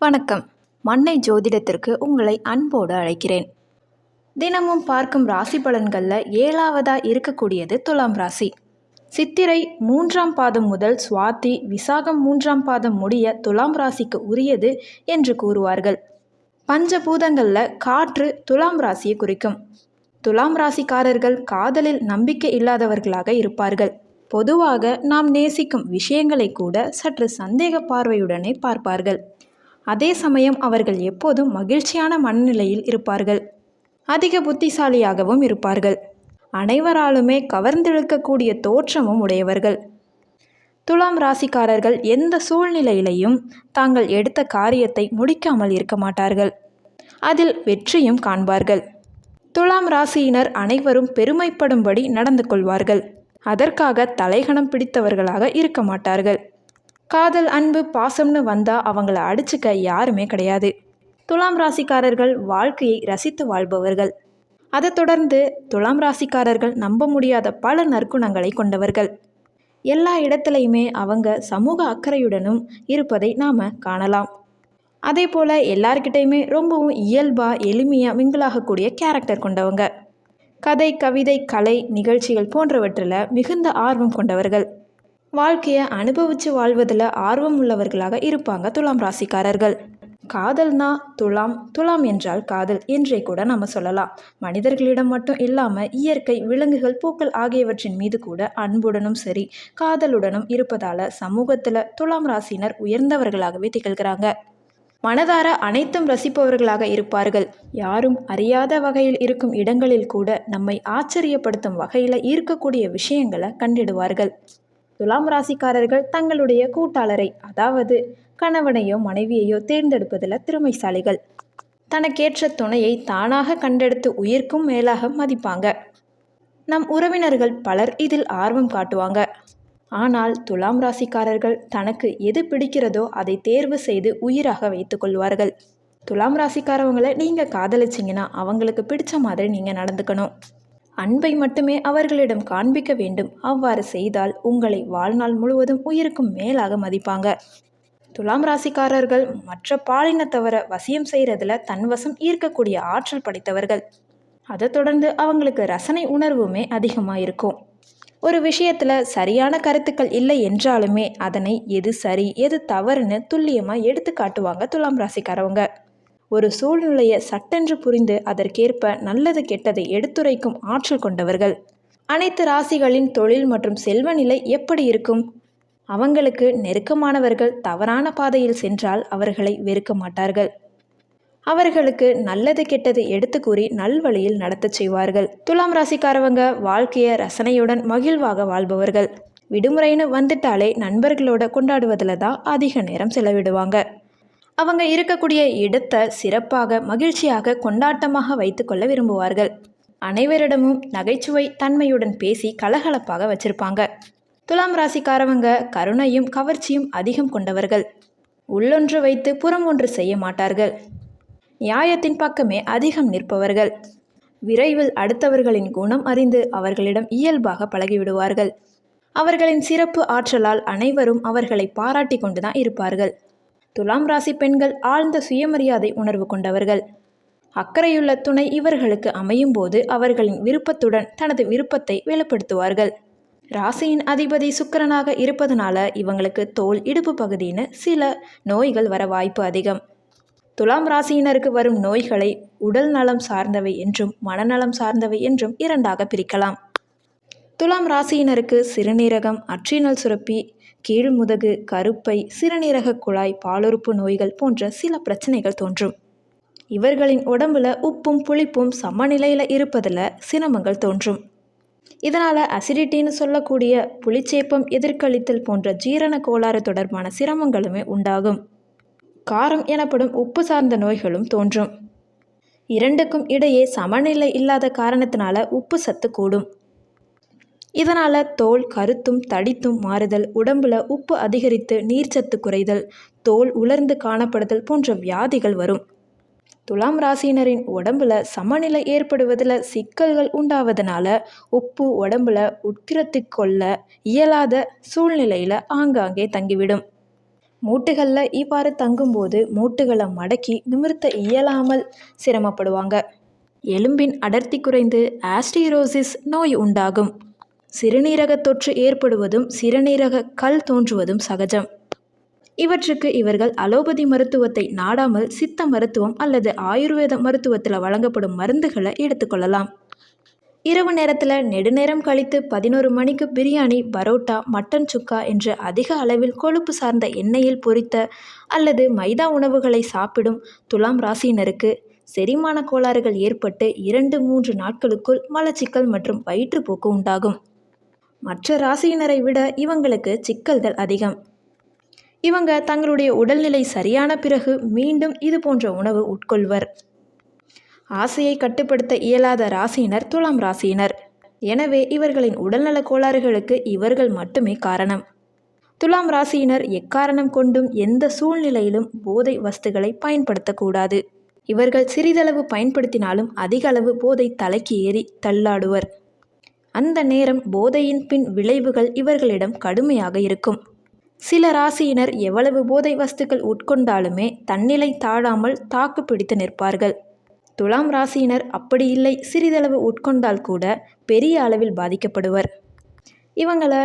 வணக்கம். மண்ணை ஜோதிடத்திற்கு உங்களை அன்போடு அழைக்கிறேன். தினமும் பார்க்கும் ராசி பலன்களில் 7வதா இருக்கக்கூடியது துலாம் ராசி. சித்திரை 3ஆம் பாதம் முதல் சுவாதி விசாகம் 3ஆம் பாதம் முடிய துலாம் ராசிக்கு உரியது என்று கூறுவார்கள். பஞ்சபூதங்களில் காற்று துலாம் ராசியை குறிக்கும். துலாம் ராசிக்காரர்கள் காதலில் நம்பிக்கை இல்லாதவர்களாக இருப்பார்கள். பொதுவாக நாம் நேசிக்கும் விஷயங்களை கூட சற்று சந்தேக பார்வையுடனே பார்ப்பார்கள். அதே சமயம் அவர்கள் எப்போதும் மகிழ்ச்சியான மனநிலையில் இருப்பார்கள். அதிக புத்திசாலியாகவும் இருப்பார்கள். அனைவராலுமே கவர்ந்திழுக்கக்கூடிய தோற்றமும் உடையவர்கள். துலாம் ராசிக்காரர்கள் எந்த சூழ்நிலையிலையும் தாங்கள் எடுத்த காரியத்தை முடிக்காமல் இருக்க மாட்டார்கள். அதில் வெற்றியும் காண்பார்கள். துலாம் ராசியினர் அனைவரும் பெருமைப்படும்படி நடந்து கொள்வார்கள். அதற்காக தலைகணம் பிடித்தவர்களாக இருக்க மாட்டார்கள். காதல், அன்பு, பாசம்னு வந்தால் அவங்கள அடிச்சுக்க யாருமே கிடையாது. துலாம் ராசிக்காரர்கள் வாழ்க்கையை ரசித்து வாழ்பவர்கள். அதை தொடர்ந்து துலாம் ராசிக்காரர்கள் நம்ப முடியாத பல நற்குணங்களை கொண்டவர்கள். எல்லா இடத்துலையுமே அவங்க சமூக அக்கறையுடனும் இருப்பதை நாம் காணலாம். அதே போல் எல்லார்கிட்டையுமே ரொம்பவும் இயல்பாக எளிமையாக மிங்கிளாகக்கூடிய கேரக்டர் கொண்டவங்க. கதை, கவிதை, கலை நிகழ்ச்சிகள் போன்றவற்றில் மிகுந்த ஆர்வம் கொண்டவர்கள். வாழ்க்கையை அனுபவித்து வாழ்வதில் ஆர்வம் உள்ளவர்களாக இருப்பாங்க துலாம் ராசிக்காரர்கள். காதல்னா துலாம் என்றால் காதல் என்றே கூட நம்ம சொல்லலாம். மனிதர்களிடம் மட்டும் இல்லாமல் இயற்கை, விலங்குகள், பூக்கள் ஆகியவற்றின் மீது கூட அன்புடனும் சரி காதலுடனும் இருப்பதால் சமூகத்தில் துலாம் ராசியினர் உயர்ந்தவர்களாகவே திகழ்கிறாங்க. மனதார அனைத்தும் ரசிப்பவர்களாக இருப்பார்கள். யாரும் அறியாத வகையில் இருக்கும் இடங்களில் கூட நம்மை ஆச்சரியப்படுத்தும் வகையில் இருக்கக்கூடிய விஷயங்களை கண்டிடுவார்கள். துலாம் ராசிக்காரர்கள் தங்களுடைய கூட்டாளரை, அதாவது கணவனையோ மனைவியையோ தேர்ந்தெடுப்பதில் திறமைசாலிகள். தனக்கேற்ற துணையை தானாக கண்டெடுத்து உயிர்க்கும் மேலாக மதிப்பாங்க. நம் உறவினர்கள் பலர் இதில் ஆர்வம் காட்டுவாங்க. ஆனால் துலாம் ராசிக்காரர்கள் தனக்கு எது பிடிக்கிறதோ அதை தேர்வு செய்து உயிராக வைத்து கொள்வார்கள். துலாம் ராசிக்காரவங்களை நீங்கள் காதலிச்சிங்கன்னா அவங்களுக்கு பிடிச்ச மாதிரி நீங்கள் நடந்துக்கணும். அன்பை மட்டுமே அவர்களிடம் காண்பிக்க வேண்டும். அவ்வாறு செய்தால் உங்களை வாழ்நாள் முழுவதும் உயிருக்கும் மேலாக மதிப்பாங்க. துலாம் ராசிக்காரர்கள் மற்ற பாலினத்தவரை வசியம் செய்கிறதுல தன்வசம் ஈர்க்கக்கூடிய ஆற்றல் படைத்தவர்கள். அதை தொடர்ந்து அவங்களுக்கு ரசனை உணர்வுமே அதிகமாக இருக்கும். ஒரு விஷயத்தில் சரியான கருத்துக்கள் இல்லை என்றாலுமே அதனை எது சரி எது தவறுன்னு துல்லியமாக எடுத்து காட்டுவாங்க துலாம் ராசிக்காரவங்க. ஒரு சூழ்நிலையை சட்டென்று புரிந்து அதற்கேற்ப நல்லது கெட்டதை எடுத்துரைக்கும் ஆற்றல் கொண்டவர்கள். அனைத்து ராசிகளின் தொழில் மற்றும் செல்வ நிலை எப்படி இருக்கும்? அவங்களுக்கு நெருக்கமானவர்கள் தவறான பாதையில் சென்றால் அவர்களை வெறுக்க மாட்டார்கள். அவர்களுக்கு நல்லது கெட்டது எடுத்து கூறி நல்வழியில் நடத்த செய்வார்கள். துலாம் ராசிக்காரவங்க வாழ்க்கையை ரசனையுடன் மகிழ்வாக வாழ்பவர்கள். விடுமுறைன்னு வந்துட்டாலே நண்பர்களோட கொண்டாடுவதில் தான் அதிக நேரம் செலவிடுவாங்க. அவங்க இருக்கக்கூடிய இடத்தை சிறப்பாக, மகிழ்ச்சியாக, கொண்டாட்டமாக வைத்து கொள்ள விரும்புவார்கள். அனைவரிடமும் நகைச்சுவை தன்மையுடன் பேசி கலகலப்பாக வச்சிருப்பாங்க. துலாம் ராசிக்காரவங்க கருணையும் கவர்ச்சியும் அதிகம் கொண்டவர்கள். உள்ளொன்று வைத்து புறம் ஒன்று செய்ய மாட்டார்கள். நியாயத்தின் பக்கமே அதிகம் நிற்பவர்கள். விரைவில் அடுத்தவர்களின் குணம் அறிந்து அவர்களிடம் இயல்பாக பழகிவிடுவார்கள். அவர்களின் சிறப்பு ஆற்றலால் அனைவரும் அவர்களை பாராட்டி கொண்டுதான் இருப்பார்கள். துலாம் ராசி பெண்கள் ஆழ்ந்த சுயமரியாதை உணர்வு கொண்டவர்கள். அக்கறையுள்ள துணை இவர்களுக்கு அமையும் போது அவர்களின் விருப்பத்துடன் தனது விருப்பத்தை வெளிப்படுத்துவார்கள். ராசியின் அதிபதி சுக்கிரனாக இருப்பதனால இவங்களுக்கு தோல், இடுப்பு பகுதின்னு சில நோய்கள் வர வாய்ப்பு அதிகம். துலாம் ராசியினருக்கு வரும் நோய்களை உடல் நலம் சார்ந்தவை என்றும் மனநலம் சார்ந்தவை என்றும் இரண்டாக பிரிக்கலாம். துலாம் ராசியினருக்கு சிறுநீரகம், அட்ரினல் சுரப்பி, கீழ்முதகு, கருப்பை, சிறுநீரக குழாய், பாலுறுப்பு நோய்கள் போன்ற சில பிரச்சனைகள் தோன்றும். இவர்களின் உடம்புல உப்பும் புளிப்பும் சமநிலையில் இருப்பதில் சிரமங்கள் தோன்றும். இதனால் அசிடிட்டின்னு சொல்லக்கூடிய புளிச்சேப்பம், எதிர்கழித்தல் போன்ற ஜீரண கோளாறு தொடர்பான சிரமங்களுமே உண்டாகும். காரம் எனப்படும் உப்பு சார்ந்த நோய்களும் தோன்றும். இரண்டுக்கும் இடையே சமநிலை இல்லாத காரணத்தினால உப்பு சத்து கூடும். இதனால் தோல் கருத்தும் தடித்தும் மாறுதல், உடம்புல உப்பு அதிகரித்து நீர்ச்சத்து குறைதல், தோல் உலர்ந்து காணப்படுதல் போன்ற வியாதிகள் வரும். துலாம் ராசியினரின் உடம்புல சமநிலை ஏற்படுவதில் சிக்கல்கள் உண்டாவதனால உப்பு உடம்புல உட்கிரத்து கொள்ள இயலாத சூழ்நிலையில் ஆங்காங்கே தங்கிவிடும். மூட்டுகளில் இவ்வாறு தங்கும்போது மூட்டுகளை மடக்கி நிமிர்த்த இயலாமல் சிரமப்படுவாங்க. எலும்பின் அடர்த்தி குறைந்து ஆஸ்டிரோசிஸ் நோய் உண்டாகும். சிறுநீரக தொற்று ஏற்படுவதும் சிறுநீரக கல் தோன்றுவதும் சகஜம். இவற்றுக்கு இவர்கள் அலோபதி மருத்துவத்தை நாடாமல் சித்த மருத்துவம் அல்லது ஆயுர்வேத மருத்துவத்தில் வழங்கப்படும் மருந்துகளை எடுத்துக்கொள்ளலாம். இரவு நேரத்தில் நெடுநேரம் கழித்து 11 மணிக்கு பிரியாணி, பரோட்டா, மட்டன் சுக்கா என்ற அதிக அளவில் கொழுப்பு சார்ந்த எண்ணெயில் பொரித்த அல்லது மைதா உணவுகளை சாப்பிடும் துலாம் ராசியினருக்கு செரிமான கோளாறுகள் ஏற்பட்டு 2-3 நாட்களுக்குள் மலச்சிக்கல் மற்றும் வயிற்றுப்போக்கு உண்டாகும். மற்ற ராசியினரை விட இவங்களுக்கு சிக்கல்கள் அதிகம். இவங்க தங்களுடைய உடல்நிலை சரியான பிறகு மீண்டும் இது போன்ற உணவு உட்கொள்வர். ஆசையை கட்டுப்படுத்த இயலாத ராசியினர் துலாம் ராசியினர். எனவே இவர்களின் உடல்நல கோளாறுகளுக்கு இவர்கள் மட்டுமே காரணம். துலாம் ராசியினர் எக்காரணம் கொண்டும் எந்த சூழ்நிலையிலும் போதை வஸ்துகளை பயன்படுத்தக்கூடாது. இவர்கள் சிறிதளவு பயன்படுத்தினாலும் அதிக அளவு போதை தலைக்கு ஏறி தள்ளாடுவர். அந்த நேரம் போதையின் பின் விளைவுகள் இவர்களிடம் கடுமையாக இருக்கும். சில ராசியினர் எவ்வளவு போதை வஸ்துக்கள் உட்கொண்டாலுமே தன்னிலை தாழாமல் தாக்கு பிடித்து நிற்பார்கள். துலாம் ராசியினர் அப்படி இல்லை, சிறிதளவு உட்கொண்டால் கூட பெரிய அளவில் பாதிக்கப்படுவர். இவங்களை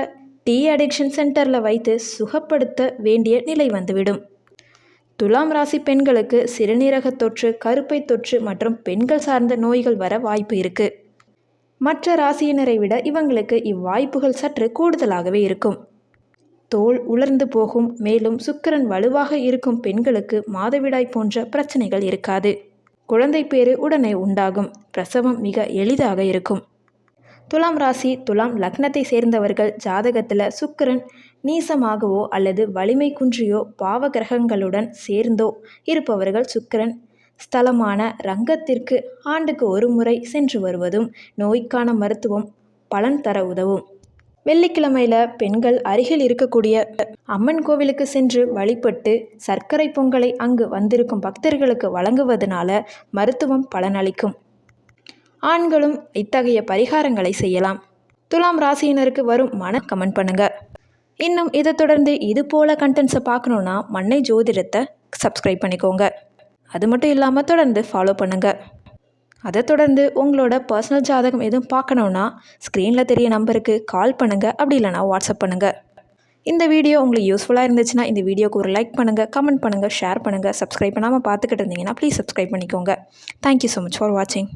டீ அடிக்ஷன் சென்டரில் வைத்து சுகப்படுத்த வேண்டிய நிலை வந்துவிடும். துலாம் ராசி பெண்களுக்கு சிறுநீரக தொற்று, கருப்பை தொற்று மற்றும் பெண்கள் சார்ந்த நோய்கள் வர வாய்ப்பு இருக்குது. மற்ற ராசியினரை விட இவங்களுக்கு இவ்வாய்ப்புகள் சற்று கூடுதலாகவே இருக்கும். தோல் உலர்ந்து போகும். மேலும் சுக்கிரன் வலுவாக இருக்கும் பெண்களுக்கு மாதவிடாய் போன்ற பிரச்சனைகள் இருக்காது. குழந்தை பேறு உடனே உண்டாகும். பிரசவம் மிக எளிதாக இருக்கும். துலாம் ராசி துலாம் லக்னத்தை சேர்ந்தவர்கள் ஜாதகத்தில் சுக்கிரன் நீசமாகவோ அல்லது வலிமை குன்றியோ பாவ கிரகங்களுடன் சேர்ந்தோ இருப்பவர்கள் சுக்கிரன் ஸ்தலமான ரங்கத்திற்கு ஆண்டுக்கு ஒரு முறை சென்று வருவதும் நோய்க்கான மருத்துவம் பலன் தர உதவும். வெள்ளிக்கிழமையில் பெண்கள் அருகில் இருக்கக்கூடிய அம்மன் கோவிலுக்கு சென்று வழிபட்டு சர்க்கரை பொங்கலை அங்கு வந்திருக்கும் பக்தர்களுக்கு வழங்குவதனால மருத்துவம் பலனளிக்கும். ஆண்களும் இத்தகைய பரிகாரங்களை செய்யலாம். துலாம் ராசியினருக்கு வரும் கமெண்ட் பண்ணுங்க. இன்னும் இதை தொடர்ந்து இது போல கண்டென்ட்ஸை பார்க்கணுன்னா மண்ணை ஜோதிடத்தை சப்ஸ்கிரைப் பண்ணிக்கோங்க. அது மட்டும் இல்லாமல் தொடர்ந்து ஃபாலோ பண்ணுங்கள். அதை தொடர்ந்து உங்களோட பர்சனல் ஜாதகம் எதுவும் பார்க்கணுன்னா ஸ்க்ரீனில் தெரிய நம்பருக்கு கால் பண்ணுங்கள், அப்படி இல்லைனா வாட்ஸ்அப் பண்ணுங்கள். இந்த வீடியோ உங்களுக்கு யூஸ்ஃபுல்லாக இருந்துச்சுன்னா இந்த வீடியோக்கு ஒரு லைக் பண்ணுங்கள், கமெண்ட் பண்ணுங்கள், ஷேர் பண்ணுங்கள். சப்ஸ்கிரைப் பண்ணாமல் பார்த்துக்கிட்டு இருந்தீங்கன்னா ப்ளீஸ் சப்ஸ்கிரைப் பண்ணிக்கோங்க. தேங்க்யூ ஸோ மச் ஃபார் வாட்சிங்.